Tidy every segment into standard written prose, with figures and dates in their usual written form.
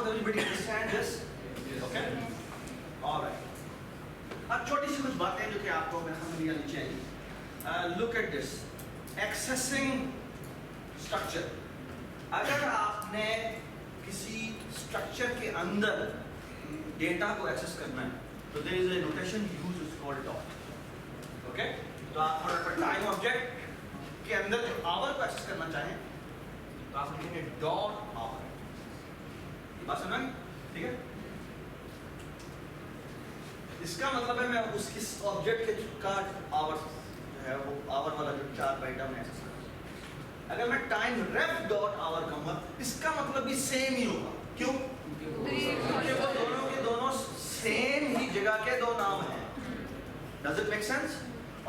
does everybody understand this? Okay? All right. अब छोटी सी कुछ बातें जो कि आपको मेरे समझ में आनी चाहिए. Look at this. Accessing structure. अगर आपने किसी स्ट्रक्चर के अंदर डेटा को एक्सेस करना है, तो there is a notation used is called dot. Okay? तो आप अगर टाइम ऑब्जेक्ट के अंदर जो आवर को एक्सेस करना चाहें, तो आप लिखेंगे डॉट आवर. ये बात समझ? ठीक है? इसका मतलब है मैं इस ऑब्जेक्ट के का आवर जो है वो आवर वाला जो 4 बाइट हमने एक्सेस करना. अगर मैं टाइम रेफ डॉट आवर कहूँगा, इसका मतलब भी सेम ही होगा. क्यों? क्योंकि वो दोनों के दोनों सेम ही जगह के दो नाम हैं. Does it make sense?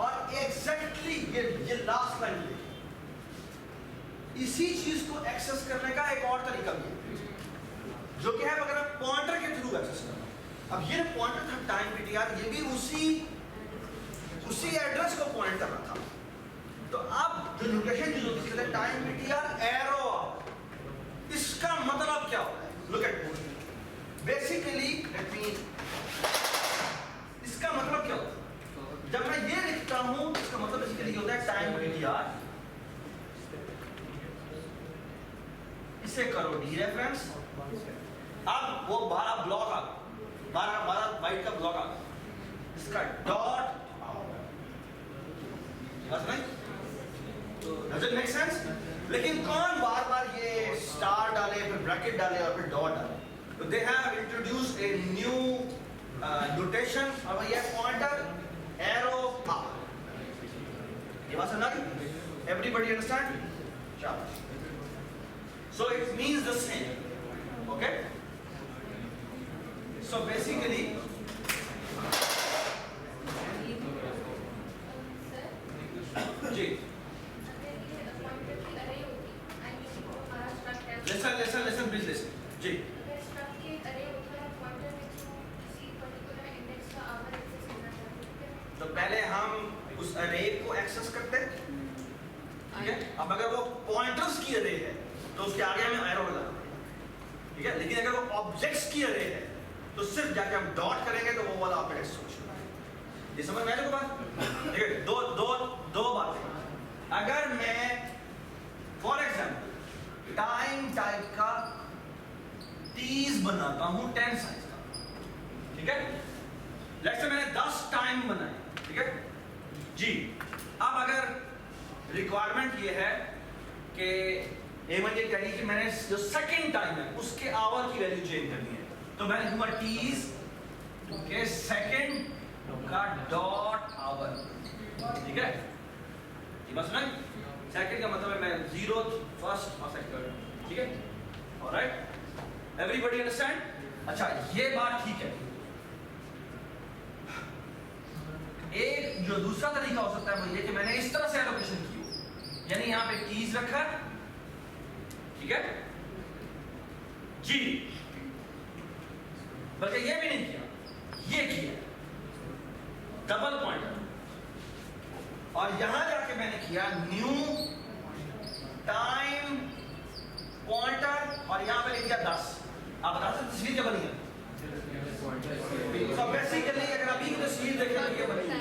और एग्जैक्टली ये लास्ट लाइन देखिए. इसी चीज को एक्सेस करने का एक और तरीका भी है, जो कि है अगर आप पॉइंटर के थ्रू एक्सेस करना. अब ये पॉइंटर था टाइम पीटीआर, ये भी उसी एड्रेस को पॉइंट कर रहा था. तो अब जो लोकेशन यूज होती है टाइम पीटीआर एरो, इसका मतलब क्या होता है? लुक एट बेसिकली इसका मतलब क्या होता है? जब मैं ये लिखता हूं, इसका मतलब बेसिकली होता है टाइम पीटीआर. इसे करो डी रेफरेंस. अब वो 12 ब्लॉक आ गया, 12 बाइट का ब्लॉक आ गया. इसका डॉट बस नहीं. तो डज इट मेक सेंस? लेकिन कौन बार बार ये स्टार डाले, फिर ब्रैकेट डाले और फिर डॉट डाले? तो they have introduced a new notation. अब ये पॉइंटर एरो आवर. ये बात समझ गई? Everybody understand? चलो. So it means the same. Okay? So basically जी listen please listen जी. तो पहले हम उस अरे को एक्सेस करते हैं. ठीक है? अब अगर वो पॉइंटर्स की अरे है तो उसके आगे हमें एरो लगाना. ठीक है? लेकिन अगर वो ऑब्जेक्ट्स की अरे है तो सिर्फ जाके हम डॉट करेंगे तो वो वाला ऑपरेटर सोच. ये समझ में आया को बात? ठीक है? दो बातें. अगर मैं फॉर एग्जांपल टाइम टाइप का टीज बनाता हूं 10 साइज का. ठीक है? लेट्स से मैंने 10 टाइम बनाए. ठीक है जी. अब अगर रिक्वायरमेंट ये है कि A1 ये कह रही कि मैंने जो सेकंड टाइम है उसके आवर की वैल्यू चेंज करनी है, तो मैं लिखूंगा टीज के सेकंड का डॉट आवर. ठीक है? ये बस नहीं. सेकंड का मतलब है मैं 0, फर्स्ट और सेकंड. ठीक है? Alright, everybody understand? अच्छा, ये बात ठीक है. एक जो दूसरा तरीका हो सकता है वो ये कि मैंने इस तरह से एलोकेशन की हो, यानी यहां पे कीज रखा. ठीक है जी. बल्कि ये भी नहीं किया, ये किया डबल पॉइंटर. और यहां जाके मैंने किया न्यू टाइम पॉइंटर और यहां पे लिख दिया 10. आप बता सकते तस्वीर क्या बनी है? तो बेसिकली अगर अभी की तस्वीर देखें तो ये बनी है.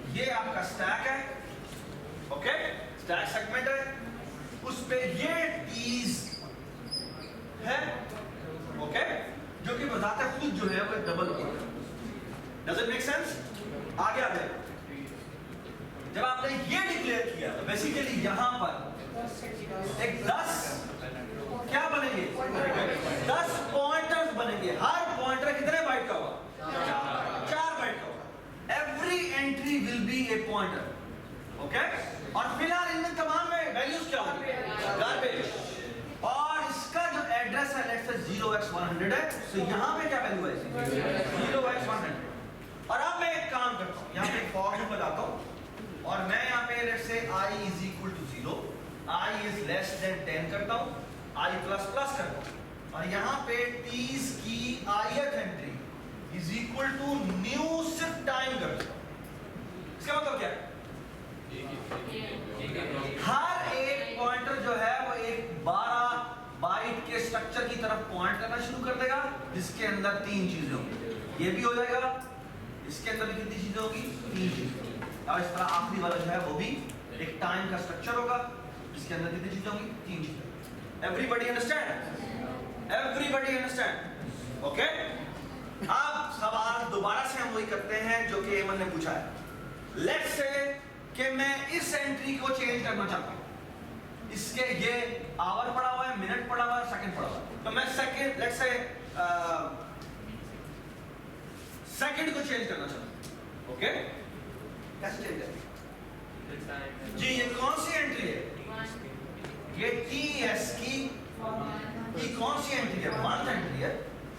ये आपका स्टैक है. ओके? स्टैक सेगमेंट है, उस पे ये टीज है. ओके? जो कि बताते खुद जो है वो double pointer. Does it make sense? आगे आ गए. जब आपने ये डिक्लेयर किया तो बेसिकली यहां पर एक 10 क्या बनेंगे? 10 पॉइंटर्स बनेंगे. हर पॉइंटर कितने बाइट का होगा? 4 बाइट का होगा. Every entry will be A pointer. Okay? और फिलहाल इनमें तमाम में वैल्यूज क्या होंगे? गार्बेज. और इसका जो एड्रेस है लेट्स से 0x100 है, तो यहां पे क्या वैल्यू है? 0x100. और अब मैं एक काम करता हूं, यहां पे एक फॉर लूप लगाता हूं और मैं यहां पे let's say i is equal to 0, i is less than 10 करता हूं, i plus plus करता हूं. और यहां पे टीज की ith entry is equal to new shift time करता हूं. इसका मतलब क्या है? हर एक पॉइंटर जो है वो एक बार जिसके अंदर 3 चीजें होंगी। ये भी हो जाएगा, इसके अंदर भी कितनी चीजें होगी? 3 चीजें। और इस तरह आखिरी वाला जो है वो भी एक टाइम का स्ट्रक्चर होगा, जिसके अंदर कितनी चीजें होंगी? 3 चीजें। Everybody understand? Everybody understand? Okay. अब सवाल दोबारा से हम वही करते हैं जो कि एमन ने पूछा है। लेट्स से कि मैं इस एंट्री को चेंज करना चाहता हूं। इसके ये आवर पड़ा हुआ है, मिनट पड़ा हुआ है, सेकंड पड़ा हुआ है, तो मैं सेकंड, लेट्स से सेकंड को चेंज करना चाहता हूं। ओके, कैसे चेंज करेंगे जी? ये कौन सी एंट्री है? ये टीएस की कौन सी एंट्री है? मंथ एंट्री है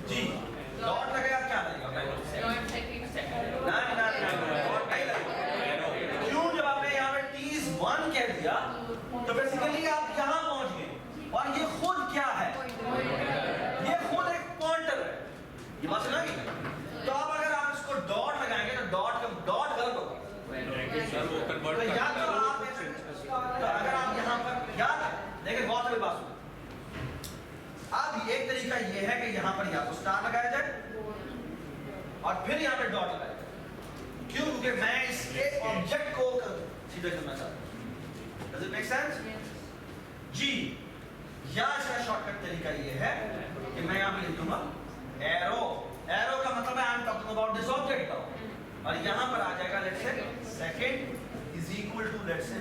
जी। डॉट लगेगा, क्या लगेगा? ना ना ना, डॉट नहीं लगेगा। क्यों? जब आपने यहाँ पे T1 कह दिया तो बेसिकली आप यहाँ पहुंच गए, और ये खुद क्या है? ये खुद एक पॉइंटर है। ये बात सुना? तो अब अगर आप इसको डॉट लगाएंगे तो डॉट गलत होगा। तो या तो आप तो अगर आप यहाँ पर याद, लेकिन बहुत सारी बात सुनो। अब एक तरीका ये है कि यहाँ पर या तो स्टार लगाया जाए और फिर यहाँ पे डॉट लगाया जाए। क्यों? क्योंकि मैं इसके ऑब्जेक्ट को सीधा करना चाहता हूँ। Does it make sense? जी। या इसका शॉर्टकट तरीका ये है कि मैं यहाँ पे लिख दूंगा एरो। एरो का मतलब है I am talking about this object का, और यहाँ पर आ जाएगा let's say second is equal to let's say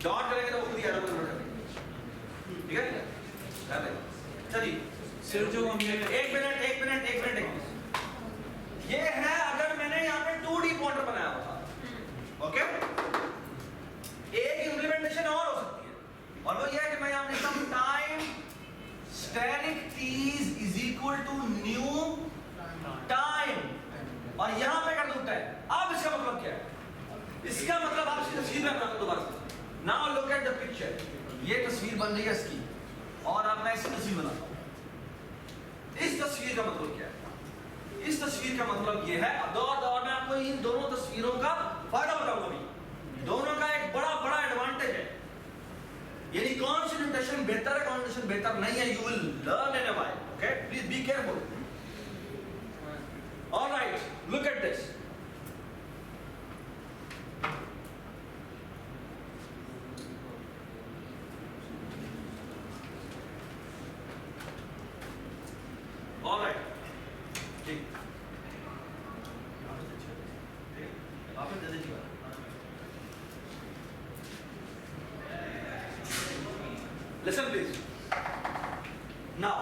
dot करेंगे तो खुद ही एरो कन्वर्ट करेंगे। ठीक है? चलिए सर, जो हमने एक मिनट ये है अगर मैंने यहाँ पे 2D पॉइंटर बनाया होता। ओके, एक इंप्लीमेंटेशन और हो सकती है, और वो ये है कि मैं यहाँ लिखता हूँ time static t's is equal to new time, और यहाँ पे कर दूँ टाइम। अब इसका मतलब क्या है? इसका मतलब आप इसकी तस्वीर में अपना दोबारा से। Now look at the picture. ये तस्वीर बन रही है इसकी, और अब मैं इसकी तस्वीर बनाता हूँ। इस तस्वीर का मतलब क्या है? इस तस्वीर का मतलब ये है, दौर में आपको इन दोनों तस्वीरों का फायदा बताऊंगा भी। दोनों का एक बड़ा एडवांटेज है, यानी कौन सी नोटेशन बेहतर है, कौन सी नोटेशन बेहतर नहीं है, you will learn in a while. Okay, please be careful. Alright, look at this. Alright, ठीक, आपने दे दीजिएगा। Listen please. Now,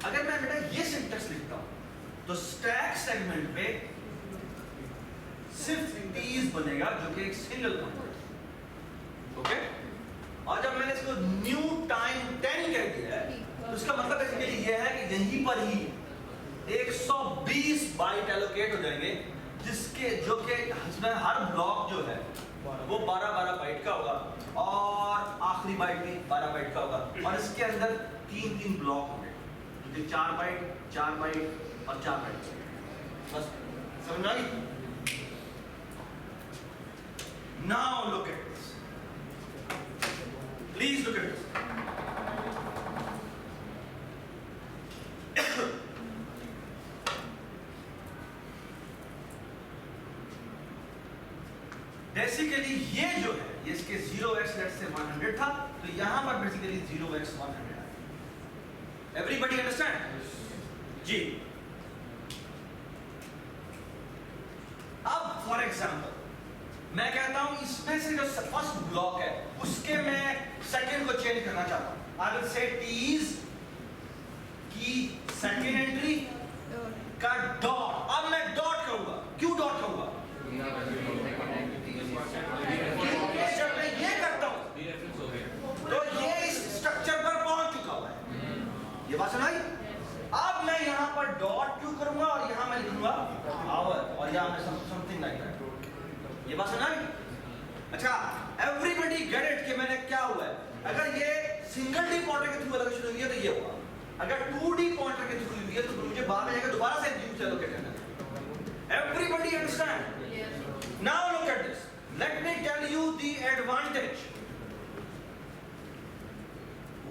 अगर मैं बेटा ये सिंटेक्स लिखता हूं तो स्टैक सेगमेंट पे सिर्फ टीज बनेगा जो कि एक सिंगल पॉइंटर है। ओके, और जब मैंने इसको न्यू टाइम 10 कह दिया है तो इसका मतलब बेसिकली ये है कि यहीं पर ही 120 बाइट एलोकेट हो जाएंगे, जिसके जो कि इसमें हर ब्लॉक जो है वो 12 बाइट का होगा, और आखिरी बाइट भी 12 बाइट का होगा, और इसके अंदर 3 ब्लॉक होंगे, जो 4 बाइट और 4 बाइट। बस समझ आ गई? Now look at this, please look at this. Basically ये जो है, ये इसके 0x लेट्स से 100 था, तो यहां पर बेसिकली 0x 100 है। एवरीबॉडी अंडरस्टैंड जी? अब फॉर एग्जांपल मैं कहता हूं इसमें से जो फर्स्ट ब्लॉक है उसके मैं सेकंड को चेंज करना चाहता हूं। आई विल से टीज की सेकंड एंट्री का डॉट। अब मैं डॉट कहूंगा। क्यों डॉट कहूंगा? जब मैं ये करता हूं तो ये इस स्ट्रक्चर पर पहुंच चुका हुआ है। ये बात सुनाई? अब मैं यहां पर डॉट क्यों करूंगा, और यहां मैं लिखूंगा आवर, और यहां मैं समथिंग लाइक दैट। ये बात सुनाई? अच्छा, एवरीबॉडी गेट इट कि मैंने क्या हुआ है? अगर ये सिंगल डी पॉइंटर के थ्रू एलोकेशन हुई है तो ये होगा, अगर 2D पॉइंटर के थ्रू हुई है तो मुझे बाद में जाकर दोबारा से एग्जीक्यूट एलोकेट करना है। Everybody understand? Now look at this, let me tell you the advantage.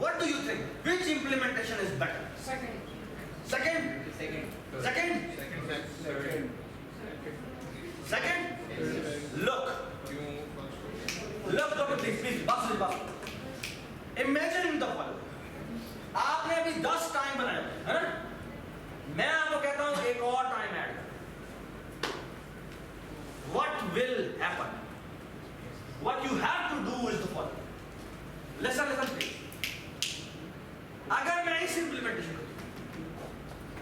What do you think? Which implementation is better? Second. Second? Second? Second? Look, please, bas. Imagine the following. आपने अभी 10 time बनाए है ना? मैं आपको कहता हूं एक और टाइम ऐड कर. What will happen? What you have to do is the following. Listen please. अगर मैं इस इंप्लीमेंटेशन को,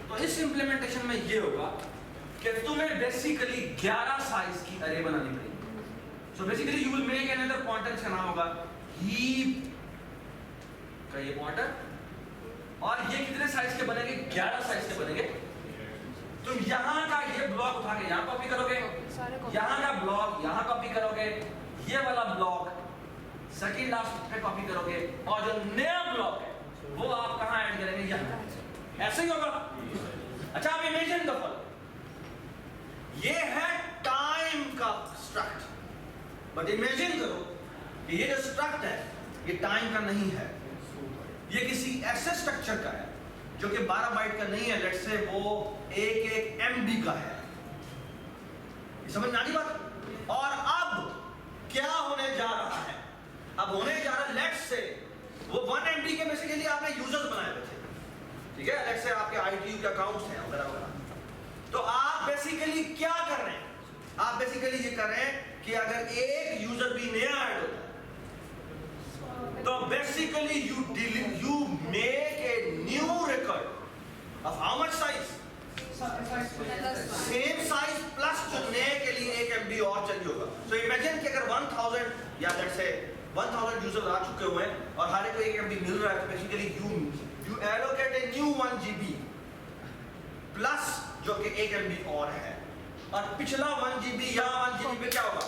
तो इस इंप्लीमेंटेशन में ये होगा कि तुम्हें बेसिकली 11 साइज की अरे बनानी पड़ेगी. So basically you will make another pointer, इसका नाम होगा हीप का ये पॉइंटर, और ये कितने साइज के बनेंगे? 11 साइज के बनेंगे. तुम यहाँ का ये ब्लॉक उठा के यहाँ कॉपी करोगे, यहाँ का ब्लॉक यहाँ कॉपी करोगे, ये वाला ब्लॉक सेकंड लास्ट पे कॉपी करोगे, और जो नया ब्लॉक है वो आप कहाँ ऐड करेंगे? यहाँ. ऐसे ही होगा. अच्छा, आप इमेजिन द फॉलोइंग. ये है टाइम का स्ट्रक्ट, बट इमेजिन करो कि ये जो स्ट्रक्ट है ये टाइम का नहीं है, ये किसी ऐसे स्ट्रक्चर का है जो कि 12 बाइट का नहीं है. लेट्स से वो एक MB का है. ये समझ में आ रही बात? और अब क्या होने जा रहा है? अब होने जा रहा है, लेट्स से वो 1 MB के बेसिकली आपने यूजर्स बनाए हुए थे, ठीक है? लेट्स से आपके ITU के अकाउंट्स हैं वगैरह वगैरह. तो आप बेसिकली क्या कर रहे हैं? आप बेसिकली ये कर रहे हैं कि अगर एक यूजर भी नया ऐड होता है तो basically you make a new record of how much size? Same size plus जो नए के लिए 1 MB और चाहिए होगा. So imagine कि अगर 1000 या let's say 1000 यूजर्स आ चुके हुए हैं और हर एक को 1 MB मिल रहा है, तो basically you allocate a new 1 GB plus जो कि 1 MB और है, और पिछला 1 GB या 1 GB पे क्या होगा?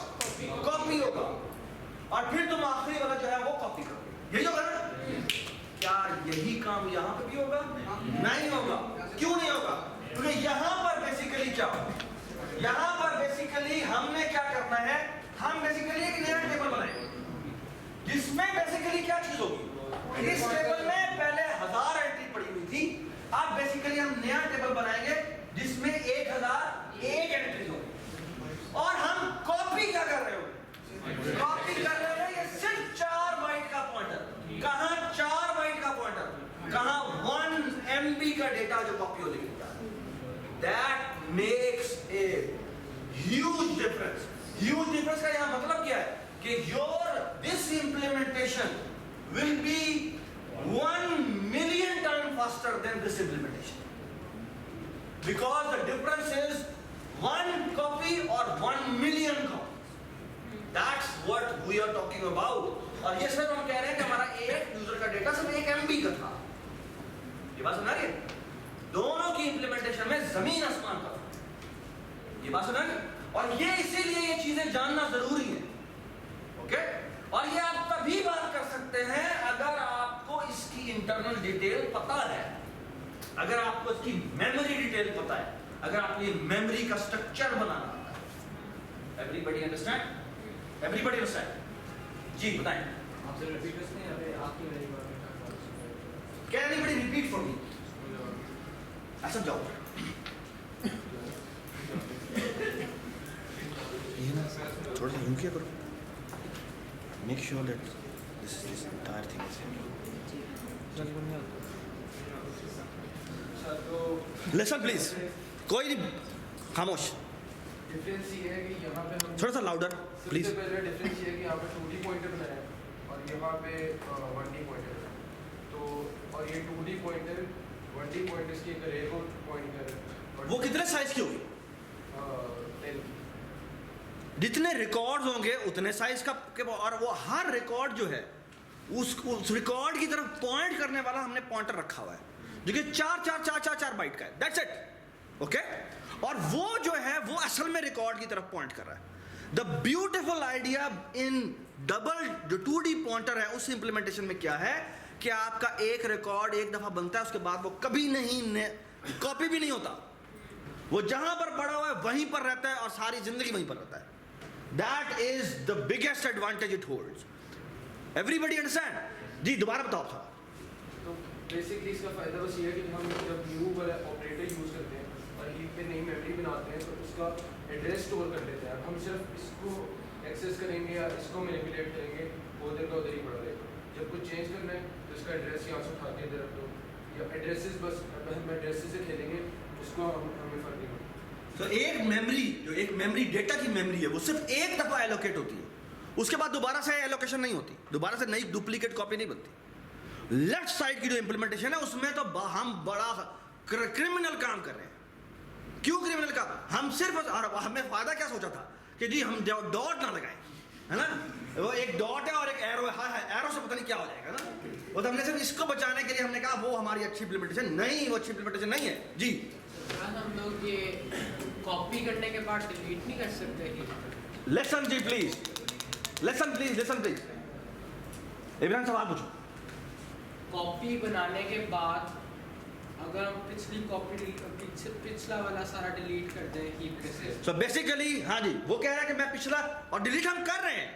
कॉपी होगा, और फिर तुम आखिरी वाला जो है वो कॉपी करोगे. यही होगा ना? क्या यही काम यहाँ पे भी होगा? नहीं होगा. क्यों नहीं होगा? क्योंकि यहाँ पर बेसिकली क्या होगा? यहाँ पर बेसिकली हमने क्या करना है? हम बेसिकली एक नया टेबल बनाएंगे जिसमें बेसिकली क्या चीज होगी? इस टेबल में पहले 1000 एंट्री पड़ी हुई थी, अब बेसिकली हम नया टेबल बनाएंगे जिसमें 1001 एंट्री होगी. और हम कॉपी क्या कर रहे हो? कॉपी कर रहे हैं ये सिर्फ 4 बाइट का पॉइंटर. कहां 4 बाइट का पॉइंटर? कहां 1 MB का डेटा जो कॉपी होने के लिए. That makes a huge difference. Huge difference का यहां मतलब क्या है? कि your this implementation will be 1 million times faster than this implementation, because the difference is 1 copy or 1 million copy. That's what we are talking about. और ये सिर्फ हम कह रहे हैं कि हमारा एक यूजर का डेटा सिर्फ 1 MB का था. ये बात सुना रही है? दोनों की इंप्लीमेंटेशन में जमीन आसमान का. ये बात सुना रही? और ये इसीलिए ये चीजें जानना जरूरी है. ओके? और ये आप तभी बात कर सकते हैं अगर आपको इसकी इंटरनल डिटेल पता है, अगर आपको इसकी मेमोरी डिटेल पता है, अगर आपको ये मेमोरी का स्ट्रक्चर बनाना आता है. Everybody understand? Everybody understand? जी बताएं. आपसे रिपीट नहीं अबे आपकी मेरी बात. Can anybody repeat for me? अच्छा जाओ. ये ना थोड़ा सा यूं किया करो. Make sure that this entire thing is here. Listen please. कोई नहीं, खामोश. डिफरेंस ये है कि यहाँ पे हम थोड़ा सा louder, please. सबसे पहले डिफरेंस ये है कि यहाँ पे 2D पॉइंटर बनाया है और यहाँ पे 1D पॉइंटर है. तो और ये 2D पॉइंटर 1D पॉइंटर इसकी एक अरे को पॉइंट कर रहा है. वो कितने साइज की होगी? 10. जितने रिकॉर्ड्स होंगे उतने साइज का और वो हर रिकॉर्ड जो है उस रिकॉर्ड की तरफ पॉइंट करने वाला हमने पॉइंटर रखा हुआ है जो कि 4 बाइट का है. That's it. ओके? और वो जो है वो असल में रिकॉर्ड की तरफ पॉइंट कर रहा है. The beautiful idea in double जो 2D पॉइंटर है उस इंप्लीमेंटेशन में क्या है कि आपका एक रिकॉर्ड एक दफा बनता है, उसके बाद वो कभी नहीं कॉपी भी नहीं होता. वो जहां पर पड़ा हुआ है वहीं पर रहता है और सारी जिंदगी वहीं पर रहता है. That is the biggest advantage it holds. Everybody understand? जी दोबारा बताओ था. बेसिकली इसका फ़ायदा बस ये है कि हम जब न्यू वाला ऑपरेटर यूज़ करते हैं और हीप पे नई मेमोरी बनाते हैं तो उसका एड्रेस स्टोर कर लेते हैं। हम सिर्फ इसको एक्सेस करेंगे या इसको मैनिपुलेट करेंगे, वो उधर का उधर ही पड़ा रहेगा। जब कुछ चेंज करना है तो इसका एड्रेस यहाँ से उठा के इधर रख दो, या एड्रेसेस बस हम एड्रेसेस से खेलेंगे, उसको हमें फ़र्क नहीं पड़ता। तो एक मेमोरी जो एक मेमोरी डेटा की मेमोरी है वो सिर्फ एक दफ़ा एलोकेट होती है, उसके बाद दोबारा से एलोकेशन नहीं होती, दोबारा से नई डुप्लीकेट कॉपी नहीं बनती। लेफ्ट साइड की जो इंप्लीमेंटेशन है उसमें तो हम बड़ा क्रिमिनल काम कर रहे हैं। क्यों क्रिमिनल काम? हम सिर्फ हमें फायदा क्या सोचा था कि जी हम डॉट ना लगाएं, है ना, वो एक डॉट है और एक एरो है, हाँ एरो से पता नहीं क्या हो जाएगा ना, वो तो हमने सिर्फ इसको बचाने के लिए हमने कहा वो हमारी अच्छी इंप्लीमेंटेशन नहीं, वो अच्छी इंप्लीमेंटेशन नहीं है जी। हम लोग ये कॉपी करने के बाद डिलीट नहीं कर सकते? लेसन जी please, listen please, listen please. Ibrahim सवाल पूछो। कॉपी बनाने के बाद अगर हम पिछली कॉपी पिछला वाला सारा डिलीट कर दें हीप पे से, सो बेसिकली हाँ जी, वो कह रहा है कि मैं पिछला और डिलीट हम कर रहे हैं।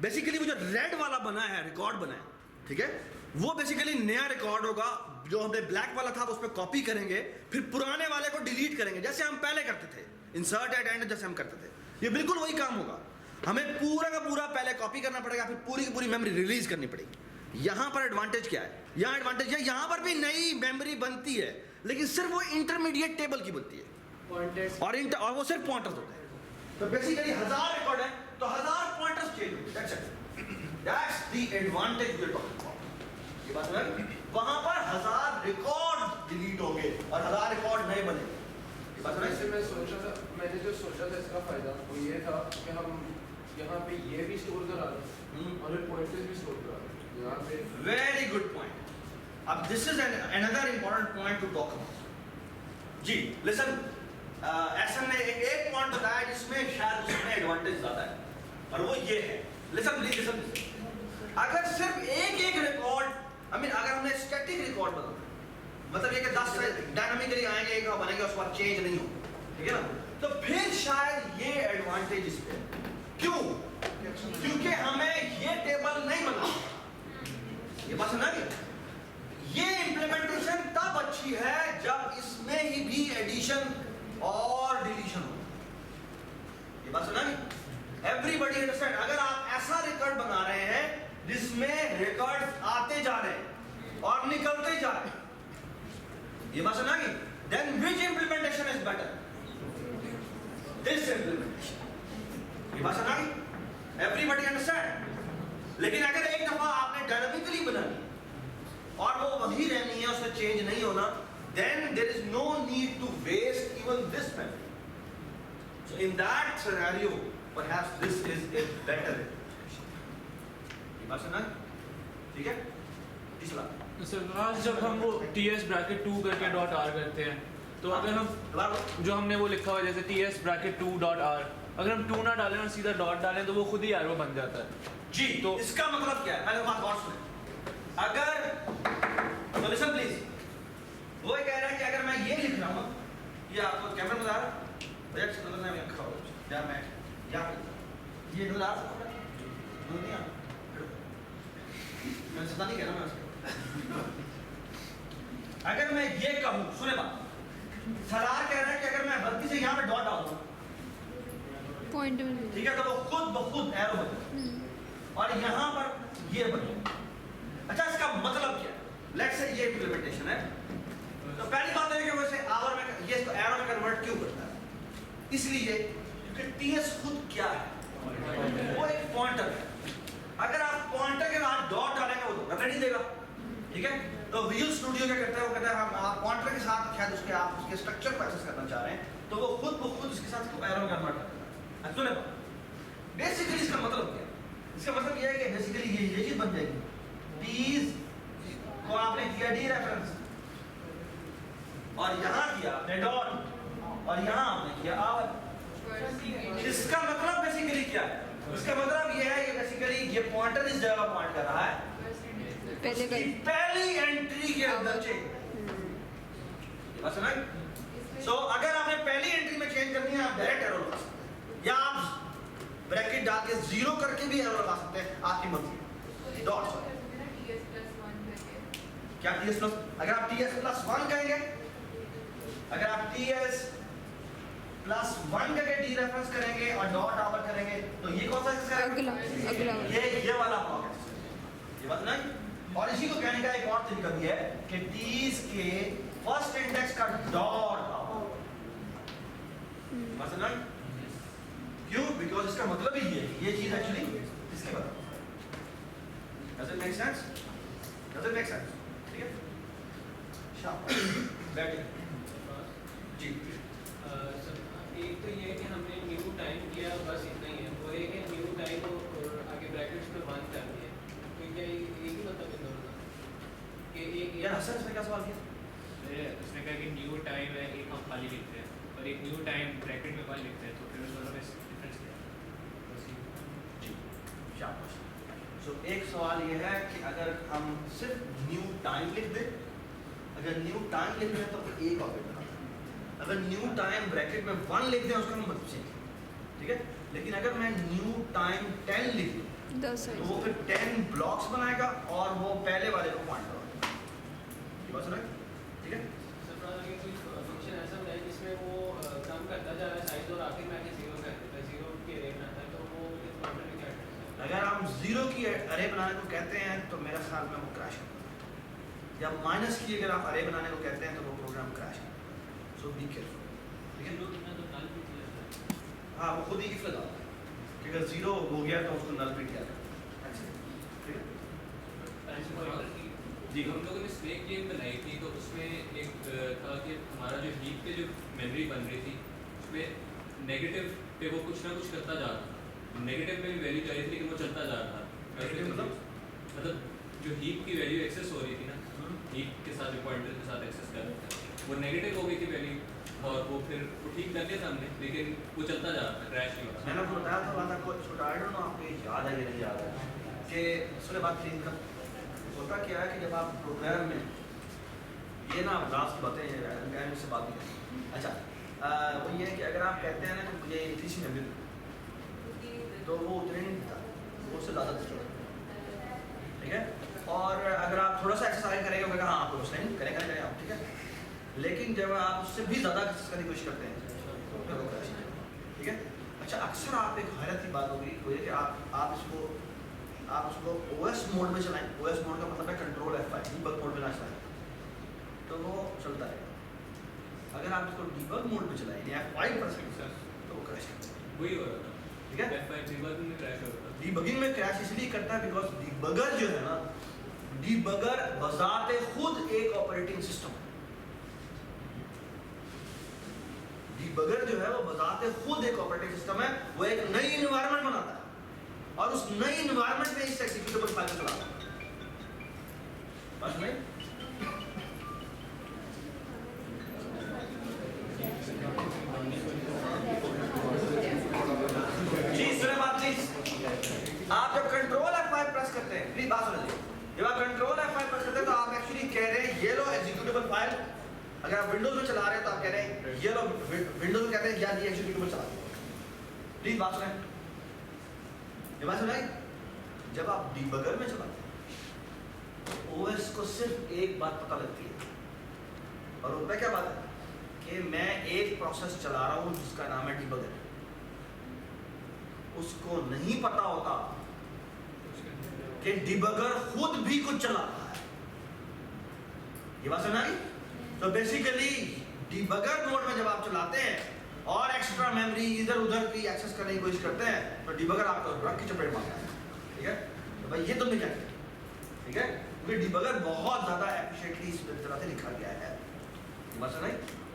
बेसिकली वो जो रेड वाला बना है, रिकॉर्ड बना है, ठीक है, वो बेसिकली नया रिकॉर्ड होगा। जो हमने ब्लैक वाला था उस पर कॉपी करेंगे, फिर पुराने वाले को डिलीट करेंगे, जैसे हम पहले करते थे, इंसर्ट एट एंड जैसे हम करते थे। ये बिल्कुल वही काम होगा। हमें पूरा का पूरा पहले कॉपी करना पड़ेगा, फिर पूरी की पूरी मेमोरी रिलीज करनी पड़ेगी। यहाँ पर एडवांटेज क्या है? यहाँ एडवांटेज है, यहाँ पर भी नई मेमोरी बनती है, लेकिन सिर्फ वो इंटरमीडिएट टेबल की बनती है पॉइंटर्स और वो सिर्फ पॉइंटर्स होते हैं। तो बेसिकली 1000 रिकॉर्ड है तो 1000 पॉइंटर्स चेंज होंगे। That's it, that's the advantage we are talking about. ये बात समझ? वहां पर 1000 रिकॉर्ड डिलीट होंगे और 1000 रिकॉर्ड नए बनेंगे। ये बात समझ? वैसे मैंने जो सोचा था इसका फ़ायदा वो ये था कि हम यहाँ पे ये भी स्टोर करा दें और फिर पॉइंटर्स भी स्टोर करा दें यहाँ पे। Very good point. अब this is another important point to talk about जी। लिसन, एसन ने एक पॉइंट बताया जिसमें शायद उसमें एडवांटेज ज्यादा है, और वो ये है, लिसन प्लीज, लिसन। अगर सिर्फ एक रिकॉर्ड, आई मीन अगर हमने स्टैटिक रिकॉर्ड बनाना, मतलब ये कि 10 डायनामिकली आएंगे, एक बनेंगे, उसके बाद चेंज नहीं हो, ठीक है ना, तो फिर शायद ये एडवांटेज इस पे। क्यों? क्योंकि हमें ये टेबल नहीं बनना। ये बात समझा गई? ये इंप्लीमेंटेशन तब अच्छी है जब इसमें ही भी एडिशन और डिलीशन हो। ये बात समझा गई? Everybody understand? अगर आप ऐसा रिकॉर्ड बना रहे हैं जिसमें रिकॉर्ड आते जा रहे हैं और निकलते जा रहे हैं, ये बात समझा गई? Then which implementation is better? This implementation. ये बात समझा गई? Everybody understand? लेकिन अगर एक दफा आपने डायनामिकली बनानी और वो वही रहनी है, उसमें चेंज नहीं होना, then there is no need to waste even this memory. So in that scenario, perhaps this is a better implementation. ये बात समझना? ठीक है? तीसरा। सर जब हम वो ts ब्रैकेट 2 करके डॉट r करते हैं, तो अगर हम जो हमने वो लिखा हुआ है जैसे ts ब्रैकेट 2 डॉट r, अगर हम 2 ना डालें और सीधा डॉट डालें तो वो खुद ही एरो बन जाता है जी। तो इसका मतलब क्या है? पहले बात गौर सुने। अगर तो लिसन प्लीज, वो कह रहा है कि अगर मैं ये लिख रहा हूँ, ये आपको कैमरा में आ रहा है, भैया नजर नहीं रखा हो या मैं क्या ये नजर आ रहा है, नहीं आ मैं सदा नहीं कह रहा मैं। अगर मैं ये कहूँ, सुने बात, सलार कह रहा है कि अगर मैं गलती से यहाँ पे डॉट डाल दूँ, ठीक है, तो वो खुद ब खुद एरो बने और यहाँ पर ये बने। अच्छा, इसका मतलब क्या है? लेट्स से ये इंप्लीमेंटेशन है, तो पहली बात है कि वैसे आवर में ये इसको एरो में कन्वर्ट क्यों करता है? इसलिए क्योंकि टीएस खुद क्या है? वो एक पॉइंटर है। अगर आप पॉइंटर के बाद डॉट डालेंगे वो तो नहीं देगा, ठीक है? तो विजुअल स्टूडियो क्या करता है? वो कहता है हम आप पॉइंटर के साथ शायद उसके आप उसके स्ट्रक्चर को एक्सेस करना चाह रहे हैं, तो वो खुद ब खुद उसके साथ एरो में कन्वर्ट करता है। सुने बेसिकली इसका मतलब क्या है? इसका मतलब यह है कि बेसिकली ये चीज बन जाएगी, पीस को आपने किया डी रेफरेंस और यहाँ किया आपने डॉट और यहाँ आपने किया आवर। इसका मतलब बेसिकली क्या है? इसका मतलब ये है कि बेसिकली ये पॉइंटर इस जगह पॉइंट कर रहा है पहली एंट्री के अंदर चेंज। बस समझ? सो अगर आपने पहली एंट्री में चेंज करनी है, आप डायरेक्ट एरो लगा सकते हैं या आप ब्रैकेट डाल के 0 करके भी एरो लगा सकते हैं, आपकी मर्जी। डॉट क्या TS प्लस, अगर आप TS प्लस 1 कहेंगे, अगर आप TS प्लस 1 करके डी रेफरेंस करेंगे और डॉट आवर करेंगे तो ये कौन सा एक्सेस करेगा? अगला ये वाला ब्लॉक एक्सेस, ये बात नहीं। और इसी को कहने का एक और तरीका भी है कि T's के फर्स्ट इंडेक्स का डॉट आवर, बात नहीं? क्यों? बिकॉज इसका मतलब ही ये चीज एक्चुअली इसके बराबर। Does it make sense? Does it make sense? ठीक है? शाबाश, बैठिए जी। एक तो ये है कि हमने न्यू टाइम किया, बस इतना ही है। और एक है न्यू टाइम और आगे ब्रैकेट्स में 1 कर दिया। तो क्या एक ही मतलब इन दोनों का कि एक यार हसन इसमें क्या सवाल किया? उसने कहा कि न्यू टाइम है, एक हम खाली लिखते हैं और एक न्यू टाइम ब्रैकेट में 1 लिखते हैं, तो फिर उस दोनों में डिफरेंस क्या है? जी, शाबाश। सो एक सवाल ये है कि अगर हम सिर्फ न्यू टाइम लिख दें, अगर न्यू टाइम लिख दें तो एक ऑब्जेक्ट बनाता है। अगर न्यू टाइम ब्रैकेट में 1 लिख दें उसका मतलब चेंज, ठीक है? लेकिन अगर मैं न्यू टाइम 10 लिख दूं 10 तो वो फिर 10 ब्लॉक्स बनाएगा और वो पहले वाले को पॉइंट करेगा। ये बात सुना है? ठीक है? कोई फंक्शन ऐसा बनाए जिसमें वो कम करता जा रहा है साइज और आखिर में आके 0 कर देता है, 0 की अरे बनाता है, तो वो इस मॉडल में क्या करता है? अगर हम 0 की अरे बनाने को कहते हैं तो मेरे ख्याल में वो क्रैश करता है। या माइनस की अगर आप अरे बनाने को कहते हैं तो वो प्रोग्राम क्रैश करता है। सो बी केयरफुल, ठीक है? हाँ, वो खुद ही इफ लगाता है कि अगर 0 हो गया तो उसको नल पे किया जाता है। अच्छा, ठीक है? जी, हम लोगों ने स्नेक गेम बनाई थी, तो उसमें एक था कि हमारा जो हीप पे जो मेमोरी बन रही थी उसमें नेगेटिव पे वो कुछ ना कुछ करता जा रहा था। नेगेटिव में भी वैल्यू जा रही थी लेकिन वो चलता जा रहा था। मतलब जो हीप की वैल्यू एक्सेस हो रही थी ना, हीप के साथ जो पॉइंटर के साथ एक्सेस कर रहे थे, वो नेगेटिव हो गई थी वैल्यू, और वो फिर वो ठीक कर दिया था हमने, लेकिन वो चलता जा रहा था, क्रैश नहीं हो रहा था। मैंने आपको बताया था वाला कुछ छोटा, आई डोंट नो आपको ये याद है या नहीं याद है कि उसके बाद फिर इनका होता क्या है कि जब आप प्रोग्राम में ये ना लास्ट की बातें हैं से बात नहीं करें। अच्छा, वो ये है कि अगर आप कहते हैं ना कि मुझे इतनी सी मेमोरी तो वो उतने नहीं देता, वो उससे ज़्यादा देता, ठीक है? और अगर आप थोड़ा सा एक्सरसाइज करेंगे हाँ आप तो उसने करें आप, ठीक है? लेकिन जब आप उससे भी ज़्यादा एक्सरसाइज करने की कोशिश करते हैं तो फिर वो क्रैश करता है, ठीक है? अच्छा, अक्सर आप एक हैरत की बात होगी वो ये कि आप इसको OS मोड में चलाएं। OS मोड का मतलब है कंट्रोल F5, डीबग मोड में ना चलाएं तो वो चलता रहेगा। अगर आप इसको डीबग मोड में चलाएं या F5 पर तो वो क्रैश करता है, वही हो रहा था, ठीक है? F5 डिबगिंग में क्रैश हो रहा था। डीबगिंग में क्रैश इसलिए करता है बिकॉज डीबगर जो है ना, डीबगर बजाते खुद एक ऑपरेटिंग सिस्टम है। डीबगर जो है वो बजाते खुद एक ऑपरेटिंग सिस्टम है, वो एक नई एनवायरनमेंट बनाता है और उस नई एनवायरनमेंट में इस एक्जीक्यूटेबल फाइल को चलाता है। बस नहीं? जी सुने बात प्लीज, आप जब कंट्रोल F5 प्रेस करते हैं, प्लीज बात सुनिए, जब आप कंट्रोल F5 प्रेस करते हैं तो आप एक्चुअली कह रहे हैं ये लो एग्जीक्यूटेबल फाइल। अगर आप विंडोज में चला रहे हैं तो आप कह रहे हैं ये लो विंडोज में कहते हैं यार ये एग्जीक्यूटेबल चला दो। प्लीज बात सुने, ये बात सुनाई। जब आप डीबगर में चलाते हैं तो OS को सिर्फ एक बात पता लगती है, और उसमें क्या बात है कि मैं एक प्रोसेस चला रहा हूं जिसका नाम है डीबगर। उसको नहीं पता होता कि डीबगर खुद भी कुछ चला रहा है। ये बात सुना? तो बेसिकली डीबगर मोड में जब आप चलाते हैं और एक्स्ट्रा मेमोरी इधर उधर की एक्सेस करने की कोशिश करते हैं तो डीबगर आपको रख की चपेट मारता है, ठीक है? तो भाई ये तुमने क्या किया, ठीक है? क्योंकि डीबगर बहुत ज़्यादा एफिशिएंटली इस तरह से लिखा गया है। ये बात सुना?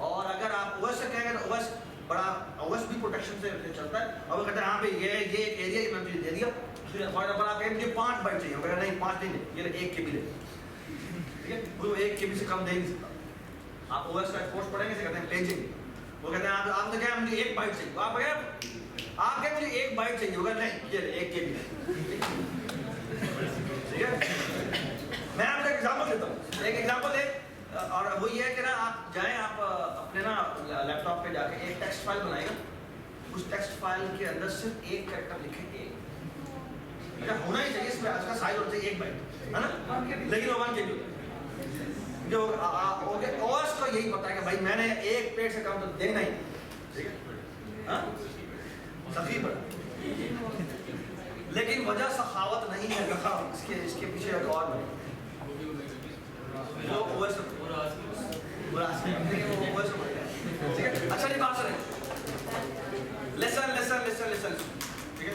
और अगर आप OS से कहेंगे तो OS बड़ा OS भी प्रोटेक्शन से चलता है और वो कहते हैं हाँ भाई ये एक एरिया मैंने तुझे दे दिया, फॉर एग्जाम्पल आप कहेंगे 5 बाइट चाहिए, वो नहीं 5 नहीं, ये 1 KB ले, ठीक है? वो 1 KB से कम दे नहीं सकता। आप OS का एक्सपोर्ट पढ़ेंगे से कहते हैं पेजिंग, वो कहते हैं आपने कहा मुझे 1 बाइट चाहिए, आप कहें मुझे 1 बाइट चाहिए, होगा नहीं ये 1 KB, ठीक है? मैं आपको एग्जाम्पल देता हूँ, एक एग्जाम्पल है और वो ये है कि ना आप जाएं, आप अपने ना लैपटॉप पे जाके एक टेक्स्ट फाइल बनाएगा, उस टेक्स्ट फाइल के अंदर सिर्फ एक कैरेक्टर लिखे, एक होना ही चाहिए, इसमें इसका साइज होना चाहिए 1 बाइट, है ना? लेकिन वो 1 KB होता है, जो ओएस को यही पता है कि भाई मैंने एक प्लेट से कम तो देना ही नहीं, ठीक है? हाँ? सभी बड़ा, लेकिन वजह सखावत नहीं है, इसके पीछे एक और है। वो ओएस ठीक है? अच्छा नहीं बात सुने, लेसन लेसन लेसन लेसन, ठीक है?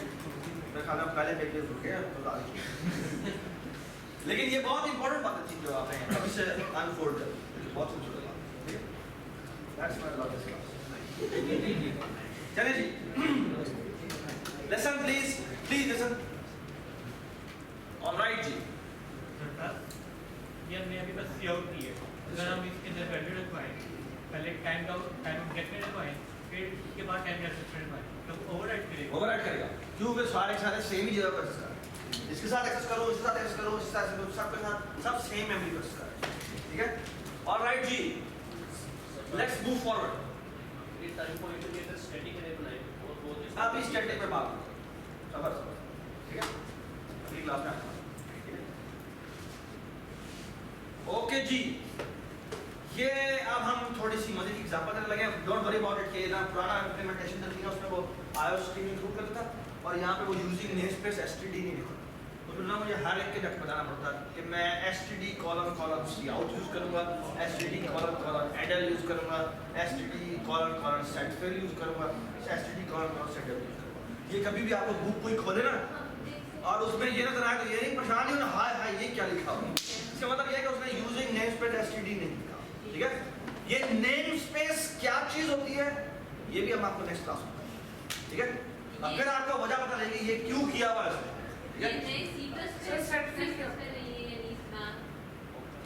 मैं खाना पहले पेट में रुक गया तो लेकिन ये बहुत इंपॉर्टेंट बात है जो आपने अभी से अनफोल्ड कर, बहुत खूबसूरत बात, ठीक है? That's my logic. चलिए जी, लेसन प्लीज लेसन। ऑलराइट जी, ये हमने अभी बस सी आउट की है। अगर हम इसके अंदर वैल्यू रखवाएं, पहले टाइम गेट में रखवाएं, फिर उसके बाद टाइम एक्सेस में रखवाएं, तो ओवरराइड करेगा। ओवरराइड करेगा क्योंकि सारे सेम ही जगह पर एक्सेस कर रहे हैं। इसके साथ एक्सेस करो, इसके साथ एक्सेस करो, इसके साथ एक्सेस करो, सबके साथ सब सेम मेमोरी पर एक्सेस कर रहे हैं, ठीक है? ऑलराइट जी, लेट्स मूव फॉरवर्ड। ये टाइम पॉइंट के लिए स्टैटिक है बनाए और वो अभी स्टैटिक पे बात करो, सबर सबर, ठीक है? अगली क्लास में आना, ठीक है? ओके जी, ये अब हम थोड़ी सी मजे की एग्जांपल देने लगे। डोंट वरी अबाउट इट, कि ना पुराना इंप्लीमेंटेशन जो थी ना उसमें वो iOS स्ट्रीम इंक्लूड करता था और यहाँ पे वो यूजिंग नेमस्पेस std नहीं लिखा, तो फिर ना मुझे हर एक के जगह बताना पड़ता कि मैं std column column cout use करूँगा, std column column addl use करूँगा, std column column setfill use करूँगा, std column column setw use करूँगा। ये कभी भी आपको बुक कोई खोले ना और उसमें ये नजर आए तो ये नहीं परेशान नहीं होना, हाय हाय ये क्या लिखा हुआ है। इसका मतलब ये है कि उसने यूजिंग नेमस्पेस std नहीं लिखा, ठीक है? ये नेमस्पेस क्या चीज होती है ये भी हम आपको नेक्स्ट क्लास में बताएंगे, ठीक है? अगर आपको वजह पता लगेगी ये क्यों किया हुआ है उसने, ठीक है?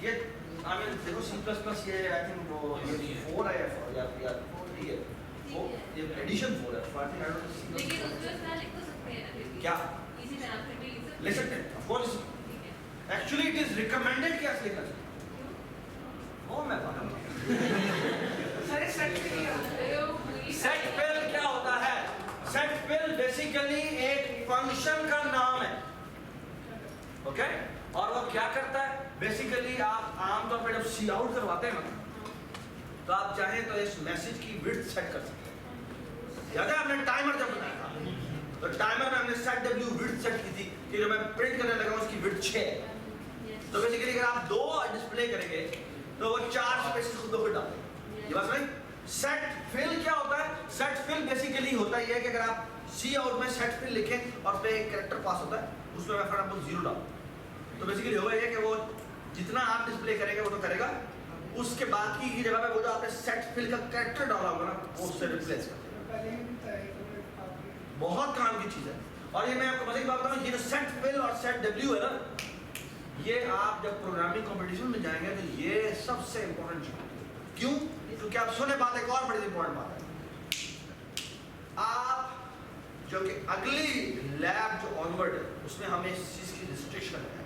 ये आई मीन देखो C++ ये आई थिंक वो ये 4 है या 3 है, वो ये एडिशन 4 है, I think I don't know. लेकिन उसमें स्पेल लिख तो सकते हैं ना फिर भी। क्या इसी तरह से भी लिख सकते हैं। ले सकते हैं, ऑफ कोर्स। ठीक है। एक्चुअली इट इज रिकमेंडेड कि ऐसे लिखना चाहिए, वो मैं बता रहा हूँ। सेट फिल क्या होता है? सेट फिल बेसिकली एक फंक्शन का नाम है, ओके? और वो क्या करता है बेसिकली, आप आमतौर पर जब सी आउट करवाते हैं ना तो आप चाहें तो इस मैसेज की विड्थ सेट कर सकते हैं। याद है आपने टाइमर जब बनाया था तो टाइमर में हमने सेट w विड्थ सेट की थी कि जो मैं प्रिंट करने लगा उसकी विड्थ 6 है। तो बेसिकली अगर आप 2 डिस्प्ले करेंगे तो वो 4 स्पेसेस खुद ब खुद डाल देंगे। ये बात समझ? सेट फिल क्या होता है? सेट फिल बेसिकली होता है कि अगर आप सी आउट में सेट फिल लिखें और पे एक कैरेक्टर पास होता है उसमें मैं फॉर एग्जांपल 0 डालूं तो बेसिकली होगा ये कि वो जितना आप डिस्प्ले करेंगे वो तो करेगा, उसके बाकी की जगह पे वो जो आपने सेट फिल का कैरेक्टर डाला होगा ना वो उससे रिप्लेस कर देगा। बहुत काम की चीज है। और ये मैं आपको मजे की बात बताऊं, ये जो सेट फिल और सेट w है ना, ये आप जब प्रोग्रामिंग कंपटीशन में जाएंगे तो ये सबसे इंपॉर्टेंट चीज है। क्यों? क्योंकि आप सुने बात, एक और बड़ी इंपॉर्टेंट बात है, आप जो कि अगली लैब जो ऑनवर्ड है उसमें हमें इस चीज की रिस्ट्रिक्शन लगाएंगे